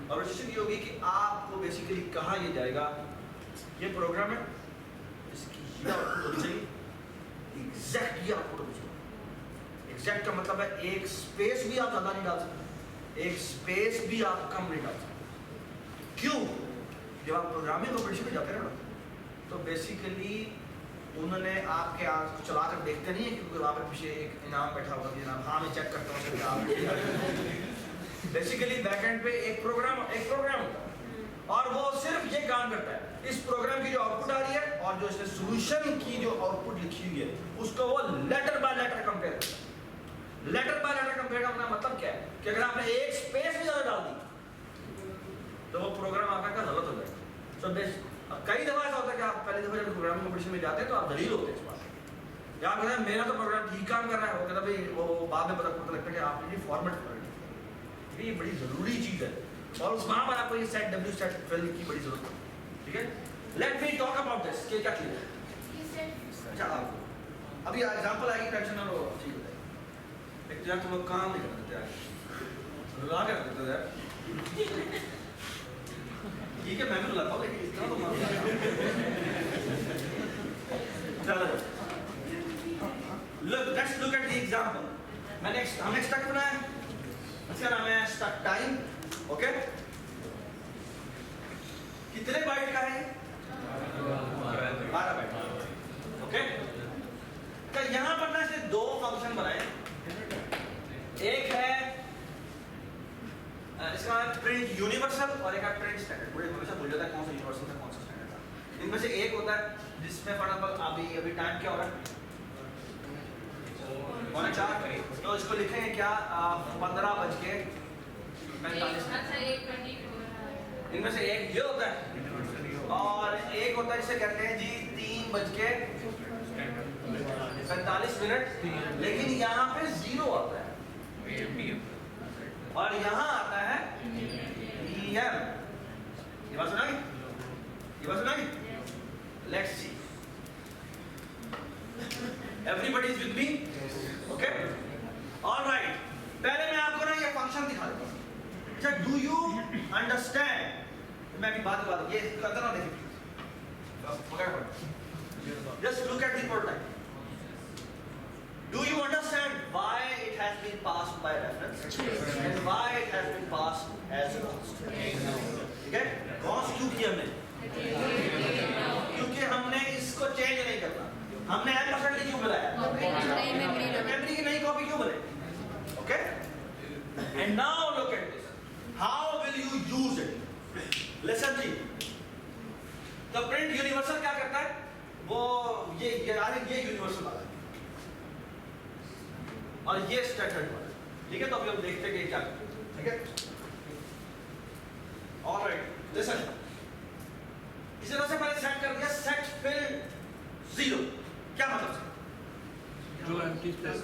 और रिस्ट्रिक्शन ये होगी कि आपको बेसिकली कहा ये जाएगा ये प्रोग्राम है इसकी ये आउटपुट होनी चाहिए, एग्जैक्ट ये आउटपुट होनी चाहिए। एग्जैक्ट का मतलब है एक स्पेस भी आप ज्यादा नहीं डाल सकते, एक स्पेस भी आप कम नहीं डाल सकते। क्यों? जब आप प्रोग्रामिंग कंपटीशन में जाते हैं ना तो बेसिकली उन्होंने आपके आंख को चला कर देखते नहीं है क्योंकि वहाँ पर पीछे एक इनाम बैठा हुआ है, हाँ मैं चेक करता हूँ बेसिकली बैकएंड पे एक प्रोग्राम होता है और वो सिर्फ ये काम करता है, इस प्रोग्राम की जो आउटपुट आ रही है और जो इसने सॉल्यूशन की जो आउटपुट लिखी हुई है उसको वो लेटर बाय लेटर कंपेयर करता है। लेटर बाय लेटर कंपेयर करना मतलब क्या है कि अगर आपने एक स्पेस भी ज्यादा डाल दी तो वो प्रोग्राम आपका गलत हो जाएगा। सो अब कई दफा ऐसा होता है कि आप पहली दफा जब प्रोग्रामिंग कंपटीशन में जाते हैं तो आप दलील होते हैं इस बात या आप कहते हैं मेरा तो प्रोग्राम ठीक काम कर रहा है, वो कहता भाई वो बाद में पता लगता है कि आपने ये फॉर्मेट कर रहे हैं। ये बड़ी जरूरी चीज है और उस वहां पर आपको ये सेट w सेट फिल की बड़ी जरूरत है, ठीक है? Let me talk about this कि क्या चीज है। अच्छा आपको अभी एग्जांपल आएगी, टेंशन ना लो, ठीक है? एक तो यार तुम लोग काम नहीं करते यार, रुला के रख देते यार, ठीक है? मैं भी रुलाता हूँ लेकिन इतना तो चलो let's look at the example. हमने स्टक बनाया, इसका नाम है स्टक टाइम, ओके? कितने बाइट का है ये? 12 बाइट। ओके, तो यहां पर ना इसने दो फंक्शन बनाए। एक है इसका नाम प्रिंट यूनिवर्सल और एक है प्रिंट स्टैंडर्ड। मुझे हमेशा भूल जाता है कौन सा यूनिवर्सल था कौन सा स्टैंडर्ड था। इनमें से एक होता है जिसमें फॉर एग्जांपल अभी टाइम क्या हो रहा है 4:15, तो इसको लिखेंगे क्या 15:45। अच्छा एक ट्वेंटी इनमें से एक ये होता है और एक होता है जिसे कहते हैं जी 3:45, लेकिन यहाँ पे 0 आता है और यहाँ आता है PM। ये बात सुना? ये बात सुना? Let's see, everybody is with me? Okay, alright. पहले मैं आपको ना ये फंक्शन दिखा देता हूँ। अच्छा, डू यू अंडरस्टैंड? मैं भी बात ये करता ना, देखिए just look at the prototype. Do you understand why it has been passed by reference and why it has been passed as const? ठीक है, const क्यों किया हमने? क्योंकि हमने इसको चेंज नहीं करना। हमने M% क्यों बनाया? मेमोरी की नई कॉपी क्यों बनाई? Okay, and now look at this. How will you use it? Listen जी, तो प्रिंट यूनिवर्सल क्या करता है? वो ये यूनिवर्सल वाला है और ये स्टैंडर्ड वाला है। ठीक है, तो अभी हम देखते हैं कि क्या करते हैं। ठीक है, ऑलराइट, लिसन। इसे सबसे पहले सेट कर दिया सेट फिल 0। क्या मतलब है? जो एम्प्टी स्पेस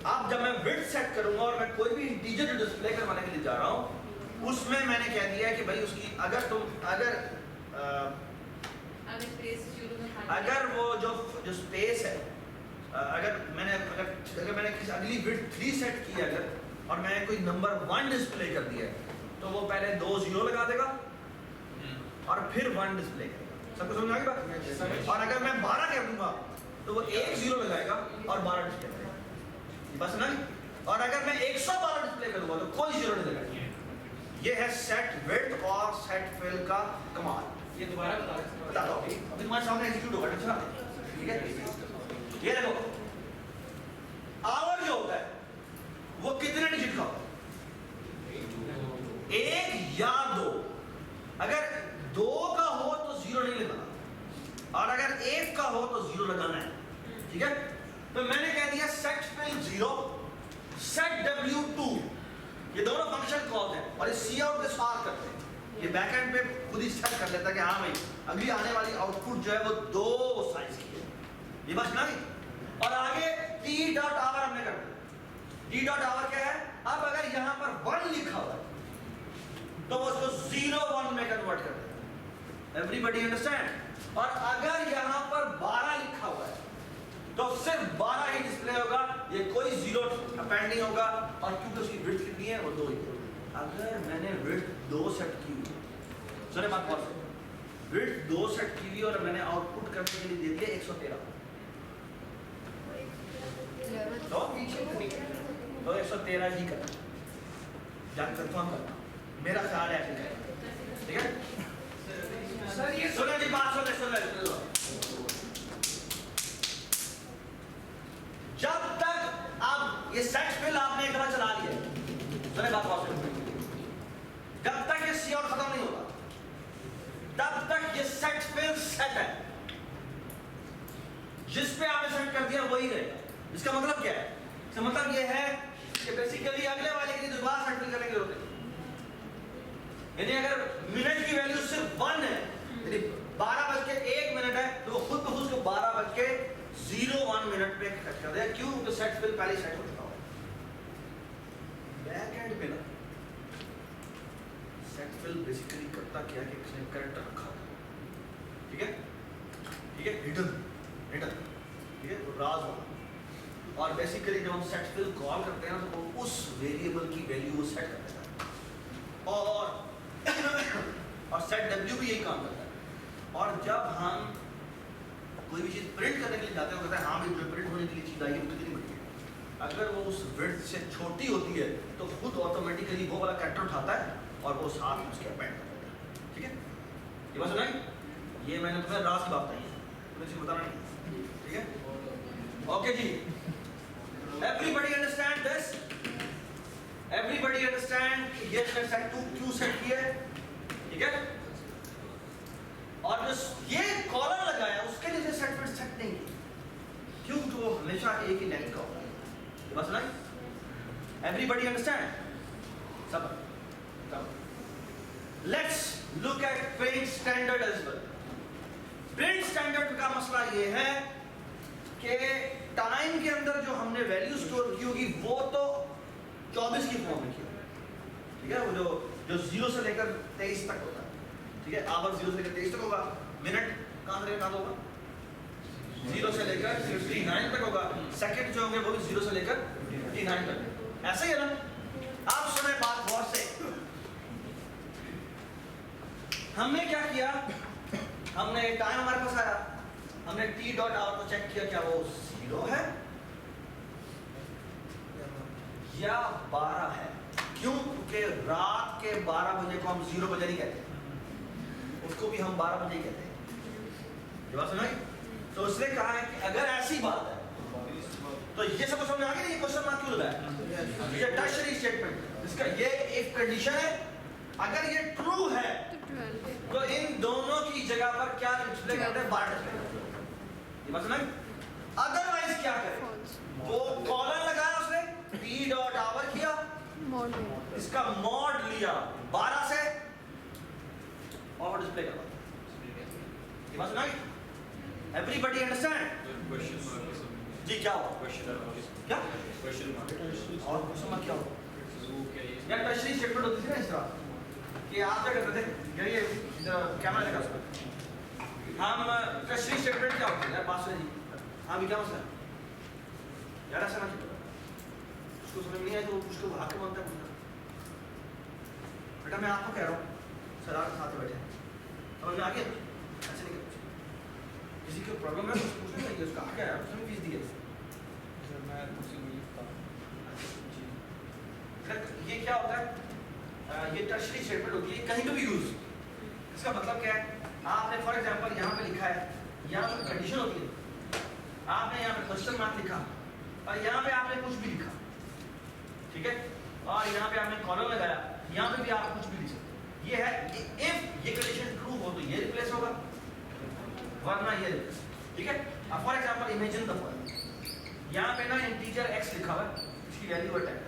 अब जब मैं विड्थ सेट करूंगा और मैं कोई भी इंटीजर डिस्प्ले करवाने के लिए जा रहा हूं, उसमें मैंने कह दिया है कि भाई उसकी अगर वो जो स्पेस है, अगर मैंने किसी अगली विड्थ 3 सेट की है अगर, और मैंने कोई नंबर 1 डिस्प्ले कर दिया है, तो वो पहले 2 0 लगा देगा और फिर 1 डिस्प्ले करेगा। सबको समझ आ गई बात? और अगर मैं 12 कर दूंगा तो वो 1 0 लगाएगा और 12 डिस्प्ले करेगा। बस ना? और अगर मैं 112 डिस्प्ले करूंगा तो कोई 0 नहीं लगाएगा। ये है सेट विड्थ और सेट फिल का कमाल। ये दोबारा बता दो अभी तुम्हारे सामने एग्जीक्यूट होगा। अच्छा, ठीक है, ये देखो आवर जो होता है वो कितने डिजिट का होता है? 1 या 2। अगर 2 का हो तो 0 नहीं लगाना और अगर 1 का हो तो 0 लगाना है। ठीक है, तो मैंने कह दिया सेट फिल 0, सेट W2, ये दोनों फंक्शन कॉल हैं और ये सी आउट के साथ करते हैं। ये बैकएंड पे खुद ही सेट कर लेता है कि हाँ भाई अगली आने वाली आउटपुट जो है वो 2 साइज की है। ये बात ना? और आगे T.hour हमने कर दिया। T.hour क्या है? अब अगर यहाँ पर 1 लिखा हुआ है तो वो उसको 0 1 में कन्वर्ट कर देगा। Everybody understand? और अगर यहाँ पर 12 लिखा हुआ है तो सिर्फ 12 ही डिस्प्ले होगा, ये कोई 0 अपेंड नहीं होगा। और क्योंकि उसकी विड्थ कितनी है वो 2 ही। अगर मैंने विड्थ 2 सेट की हुई, सुने बात बहुत, विड्थ 2 सेट की हुई और मैंने आउटपुट करने के लिए दे दिया 113, तो 113 ही करना, जान कंफर्म करना, मेरा ख्याल है ऐसे करना। ठीक है सर, ये सुने जी बात सुन ले। जब तक अब ये सेट फिल आपने एक बार चला लिया, सुने बात बहुत, जब तक ये सी आउट खत्म नहीं होगा तब तक ये सेट फिल सेट है। जिस पे आपने सेट कर दिया वही रहेगा। इसका मतलब क्या है? इसका मतलब ये है कि बेसिकली अगले वाले के लिए दोबारा सेट फिल करने की जरूरत है। यानी अगर मिनट की वैल्यू सिर्फ 1 है, यानी 12:01 है, तो वो खुद ब खुद को 12:01 पे कट कर देगा। क्यों? तो सेट फिल पहले सेट हो चुका होगा। बैक एंड पे ना सेट फिल बेसिकली करता क्या है कि इसने कैरेक्टर रखा है। ठीक है, हिडन, ठीक है, तो राज वाला। और बेसिकली जब हम सेट फिल कॉल करते हैं ना तो वो उस वेरिएबल की वैल्यू वो सेट कर देता है। और सेट W भी यही काम करता है। और जब हम कोई भी चीज प्रिंट करने के लिए जाते हैं, कहते हैं हाँ भाई जो प्रिंट होने के लिए चीज आई है वो कितनी बड़ी है। अगर वो उस विड्थ से छोटी होती है तो खुद ऑटोमेटिकली वो वाला कैरेक्टर उठाता है और वो साथ में उसके अपेंड कर देता है। ये बात सुनाई? ये मैंने तुम्हें राज की बात बताई है, तुम्हें इसे बताना नहीं, ठीक है? ओके जी, everybody understand this? Everybody understand ये सेट 2 क्यों सेट किया है, ठीक है? और जो ये कॉलम लगाया उसके लिए सेट फिट सेट नहीं की, क्यों? तो वो हमेशा एक ही लेंथ का होता है, ये बात सुनाई? Everybody understand? सब let's look at print standard as well. Print standard का मसला ये है कि टाइम के अंदर जो हमने वैल्यू स्टोर की होगी वो तो 24 की फॉर्म में की होगी, ठीक है? वो जो 0 से लेकर 23 तक होता है, ठीक है? आवर 0 से लेकर 23 तक होगा, मिनट कहाँ होगा 0 से लेकर 59 तक होगा, सेकंड जो होंगे वो भी 0 से लेकर 59 तक, ऐसे ही है ना? आप सुने बात गौर से, हमने क्या किया, हमने टाइम हमारे पास आया, हमने t डॉट आवर को चेक किया, क्या वो 0 है या 12 है? क्यों? क्योंकि रात के 12 बजे को हम 0 बजे नहीं कहते, उसको भी हम 12 बजे ही कहते हैं, ये बात सुनाई? तो उसने कहा है कि अगर ऐसी बात है तो ये सब समझ आ गया, ये क्वेश्चन मार्क क्यों लगाया? ये टर्शरी स्टेटमेंट, इसका ये एक कंडीशन है, अगर ये ट्रू है तो इन दोनों की जगह पर क्या डिस्प्ले करते हैं? 12 डिस्प्ले करते हैं, ये बात सुनाई? अदरवाइज क्या करें? वो कॉलम लगाया उसने, t डॉट आवर किया, इसका मॉड लिया 12 से और डिस्प्ले कर दिया, ये बात सुनाई? Everybody understand? जी क्या हुआ? क्या और क्वेश्चन मार्क क्या हुआ? यार टर्शरी स्टेटमेंट होती थी ना इस तरह कि आप क्या करते थे, ये कैमरा लगा उसका, हम टर्शरी स्टेटमेंट क्या होती है यार? बात सुनिए, हाँ भी क्या मसला है यार? ऐसा ना क्यों, उसको समझ नहीं आया तो उसको आके बनता है बेटा, मैं आपको कह रहा हूँ सर, आप साथ बैठे समझ में आ गया? ऐसे नहीं करते, किसी को प्रॉब्लम है तो पूछना चाहिए, उसका क्या है, उसने फीस दी है सर, मैं कुछ नहीं लिखता। ये क्या होता है? ये टर्शरी स्टेटमेंट होती है, कहीं पे भी यूज, इसका मतलब क्या है? आपने फॉर एग्जांपल यहाँ पे लिखा है, यहाँ पे कंडीशन होती है, आपने यहाँ पे क्वेश्चन मार्क लिखा और यहाँ पे आपने कुछ भी लिखा, ठीक है? और यहाँ पे आपने कॉलम लगाया, यहाँ पे भी आप कुछ भी लिख सकते हैं, ये है इफ ये कंडीशन ट्रू हो तो ये रिप्लेस होगा, वरना ये रिप्लेस, ठीक है? अब for example imagine the following, यहाँ पे ना इंटीजर x लिखा हुआ है, इसकी वैल्यू है 10,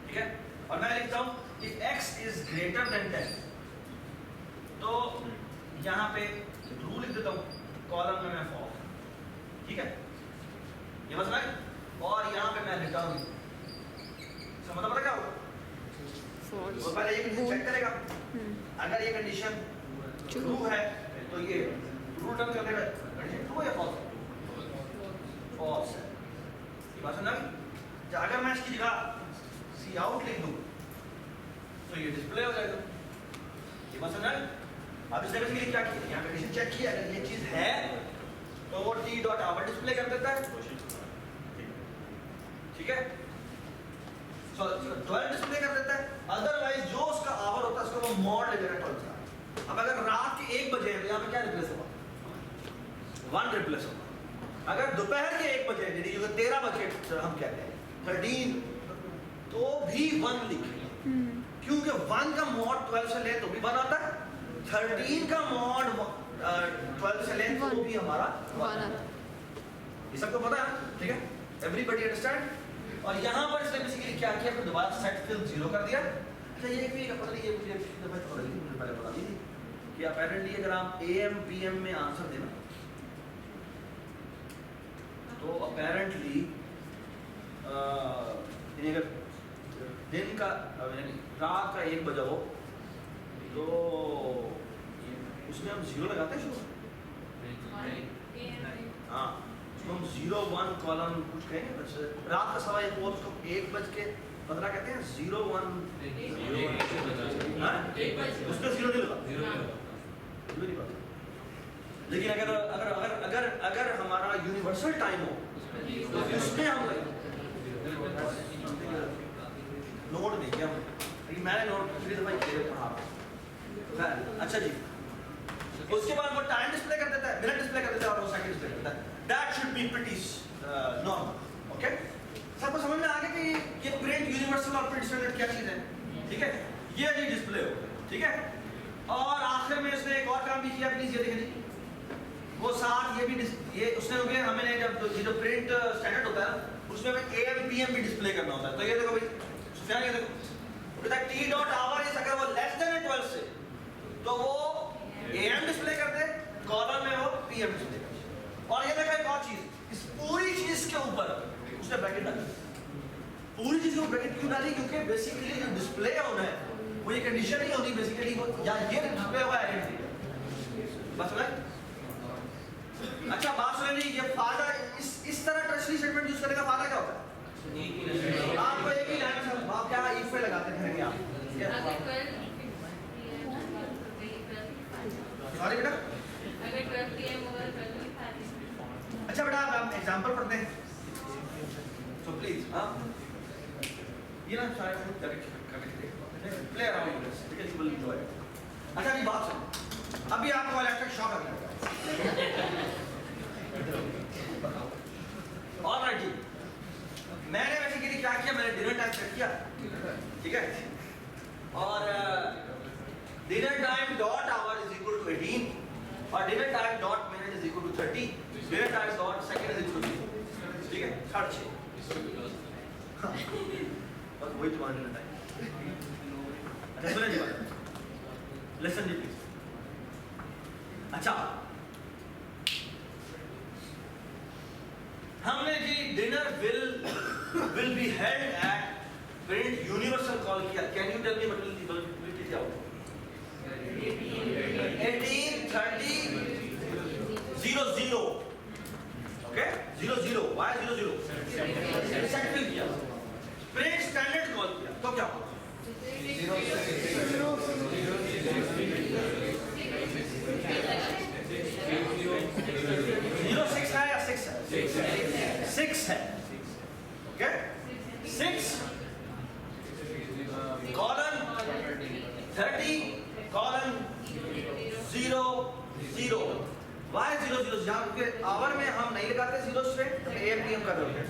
ठीक है? और मैं लिखता हूँ if x is greater than 10, तो यहाँ पे ट्रू लिख देता हूँ, कॉलम में मैं फॉल्स, ठीक है? ये बस राइट, और यहाँ पे मैं रिटर्न, समझ पता क्या होगा? तो पहले ये कंडीशन चेक करेगा, अगर ये कंडीशन ट्रू है तो ये ट्रू रिटर्न कर देगा, कंडीशन ट्रू है या फॉल्स? फॉल्स है, ये बात समझ आई? अगर मैं इसकी जगह सी आउट लिख दूँ तो ये डिस्प्ले हो जाएगा, ये बात समझ आई? अब इस जगह के लिए क्या किया, यहाँ कंडीशन चेक किया, अगर ये चीज है तो वो t डॉट आवर डिस्प्ले कर देता है, ठीक है? 12 डिस्प्ले कर देता है, अदरवाइज जो उसका आवर होता है उसको वो मॉड ले लेगा 12 का। अब अगर रात के 1 बजे है तो यहाँ पे क्या रिप्लेस होगा? 1 रिप्लेस होगा। अगर दोपहर के 1 बजे यानी जो 13 बजे हम कहते हैं 13, तो भी 1 लिखेंगे, क्योंकि 1 का मॉड 12 से ले तो भी 1 आता है, 13 का मॉड 12 से ले तो भी हमारा 1 आता है। ये सबको पता है, ठीक है? Everybody understand? और यहाँ पर इसने बेसिकली क्या किया, फिर दोबारा सेट फिल 0 कर दिया। अच्छा ये भी पता नहीं, ये मुझे पिछली दफा पता नहीं, मुझे पहले बता दी थी कि अपेरेंटली अगर आप AM PM में आंसर देना तो अपेरेंटली अगर दिन का रात का 1 बजा हो तो उसमें हम 0 लगाते हैं शुरू, हाँ हम 0 1 कॉलम कुछ कहेंगे, बस रात का 1:15 हुआ उसको 1:15 कहते हैं, 0 1 उसका 0 नहीं लगा, लेकिन अगर अगर अगर अगर अगर हमारा यूनिवर्सल टाइम हो तो उसमें हम नोट नहीं किया, मैंने नोट पिछली दफा पढ़ा। अच्छा जी, उसके बाद वो टाइम डिस्प्ले कर देता है, मिनट डिस्प्ले कर देता है और वो सेकंड डिस्प्ले करता है. That should be pretty normal. Okay, सबको समझ में आ गया कि ये प्रिंट यूनिवर्सल और प्रिंट स्टैंडर्ड क्या चीज है. ठीक है, ये जी डिस्प्ले हो गया. ठीक है, और आखिर में इसने एक और काम भी किया, प्लीज ये देखिए. वो साथ ये उसने हो गया, हमें जब ये जो प्रिंट स्टैंडर्ड होता है उसमें हमें AM PM भी डिस्प्ले करना होता है. तो ये देखो भाई, सुफियान ये देखो, T डॉट आवर इज अगर वो लेस देन 12 से तो वो AM डिस्प्ले कर दे, कॉलम में वो PM डिस्प्ले कर दे. और ये देखा एक और चीज, इस पूरी चीज के ऊपर उसने ब्रैकेट डाली. पूरी चीज को ब्रैकेट क्यों डाली? क्योंकि बेसिकली जो डिस्प्ले होना है वो ये कंडीशन नहीं होती बेसिकली, वो या ये डिस्प्ले हुआ है बस है. अच्छा बात सुनिए जी, ये फायदा इस तरह टर्शरी स्टेटमेंट यूज करने का फायदा क्या होता है? आपको एक ही लाइन में आप क्या इफ पे लगाते हैं आप? सॉरी बेटा, अगर 12 PM होगा 12 अच्छा बेटा आप एग्जांपल पढ़ते हैं तो प्लीज हाँ ये ना सारे कुछ करके play around this because you will enjoy. अच्छा अभी बात सुनो, अभी आपको इलेक्ट्रिक शॉक आ गया. ऑलराइट जी, मैंने बेसिकली क्या किया, मैंने डिनर टाइम सेट किया. ठीक है, और dinner time dot hour is equal to 18 और dinner time dot minute is equal to 30, dinner time dot second is equal to, ठीक है, 6:30. बस वही तुम्हारा डिनर टाइम. अच्छा सुनिए जी बात, लिसन जी प्लीज. अच्छा हमने जी dinner will be held at print universal call किया. Can you tell me what will be क्या होगा? 18:30:00. ओके, 00. व्हाई 00? सेट किया. प्रिंट स्टैंडर्ड कॉल किया तो क्या होगा? 06 है या 6 है? 6 है. Okay, 6 colon 30 colon 00. वाई 00? यहाँ के आवर में हम नहीं लगाते 0 से, AM PM कर रहे हैं,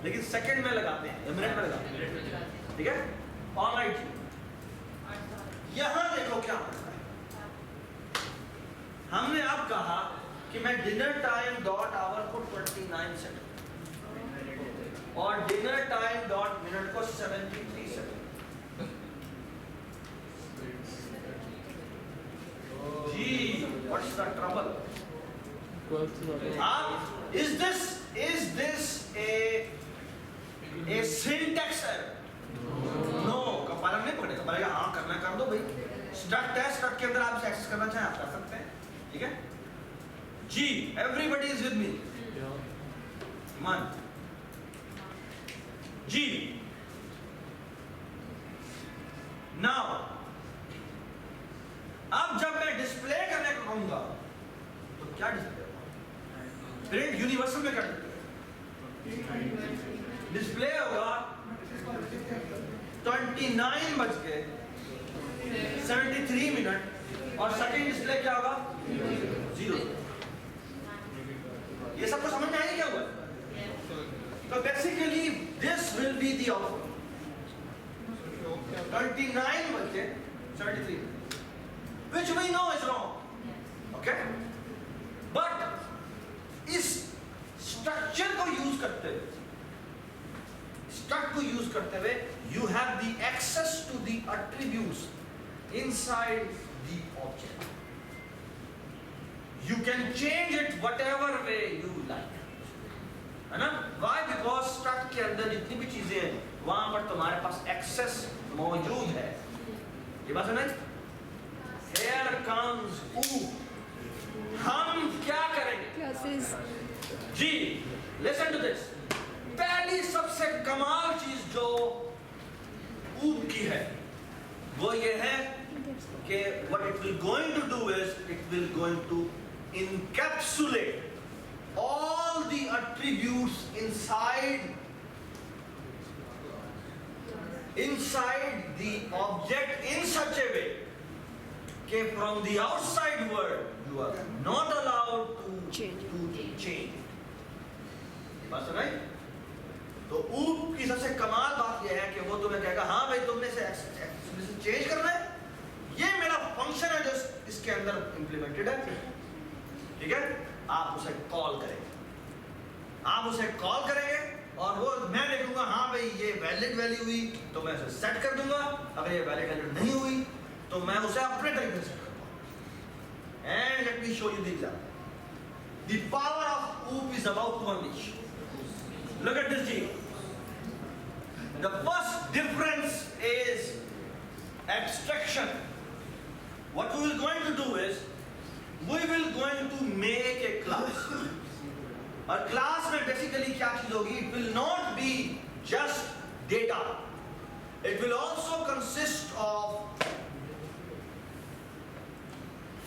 लेकिन सेकंड में लगाते हैं, मिनट में लगाते हैं. ठीक है, ऑलराइट. यहां देखो क्या होता है. हमने अब कहा कि मैं डिनर टाइम डॉट आवर को 29 सेकंड और डिनर टाइम डॉट मिनट को 73 सेकंड. जी व्हाट्स द ट्रबल? आप is this a syntax error? No, compiler नहीं पकड़ेगा, बोलेगा हाँ करना कर दो भाई. स्ट्रक्ट टेस्ट स्ट्रक्ट के अंदर आप इसे एक्सेस करना चाहें आप कर सकते हैं. ठीक है जी, एवरीबॉडी इज विद मी. मन जी. नाउ अब जब मैं डिस्प्ले करने को कहूंगा तो क्या डिस्प्ले होगा? प्रिंट यूनिवर्सल में कर डिस्प्ले होगा 29:73 और सेकंड डिस्प्ले क्या होगा? 0. ये सबको समझ में आएगा क्या हुआ? तो basically this will be the output. 29:73, which we know is wrong. Okay? But इस स्ट्रक्चर को यूज करते हुए you have the access to the attributes inside the object. You can change it whatever way you like. है ना? Why? Because struct के अंदर जितनी भी चीजें हैं वहां पर तुम्हारे पास access मौजूद है. ये बात सुना? Here comes U. हम क्या करेंगे? जी, listen to this. पहली सबसे कमाल चीज जो ऊप की है वो ये है कि what it will going to do is it will going to encapsulate all the attributes inside the object in such a way कि from the outside world you are not allowed to change. ये बात सुनाई? तो ऊप की सबसे कमाल बात यह है कि वो तुम्हें कहेगा हाँ भाई तुमने से चेंज करना है, ये मेरा फंक्शन है जो इसके अंदर इंप्लीमेंटेड है, ठीक है? आप उसे कॉल करेंगे, आप उसे कॉल करेंगे और वो मैं देखूंगा हाँ भाई ये वैलिड वैल्यू हुई तो मैं उसे सेट कर दूंगा, अगर ये वैलिड वैल्यू नहीं हुई तो मैं उसे अपने तरीके से सेट करूंगा. And let me show you the example. The power of OOP is about to unleash. Look at this G. The first difference is abstraction. What we are going to do is we will going to make a class. और class में basically क्या चीज होगी? It will not be just data. It will also consist of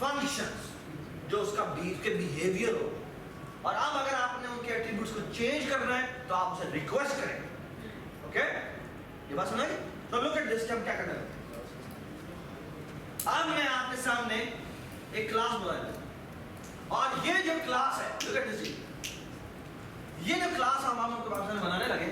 functions जो उसका के behavior हो. और अब अगर आपने उनके एट्रीब्यूट्स को चेंज करना है तो आप उसे रिक्वेस्ट करेंगे. ओके, ये बात सुनाई? तो लुक एट दिस. हम क्या करने लगे? अब मैं आपके सामने एक क्लास बनाया और ये जो क्लास है, लुक एट दिस. ये जो क्लास हम आपके पास बनाने लगे,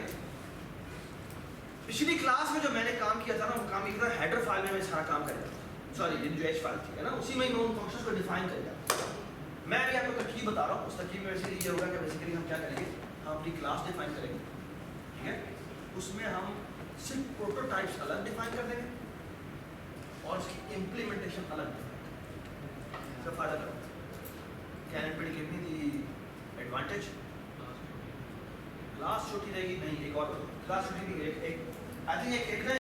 पिछली क्लास में जो मैंने काम किया था ना, वो काम किया था हेडर फाइल में मैं सारा काम कर रहा था. सॉरी, ये जो एच फाइल थी ना, उसी में मैं उन फंक्शंस को डिफाइन कर दिया. मैं अभी आपको तरकीब बता रहा हूँ. उस तरकीब में बेसिकली ये होगा कि बेसिकली हम क्या करेंगे, हम अपनी क्लास डिफाइन करेंगे, ठीक है? उसमें हम सिर्फ प्रोटोटाइप्स अलग डिफाइन कर देंगे और उसकी इम्प्लीमेंटेशन अलग डिफाइन करेंगे. इसका फायदा करो. Can anybody give me the advantage? Class छोटी रहेगी नहीं, एक और क्लास छोटी नहीं, एक आई थिंक एक ना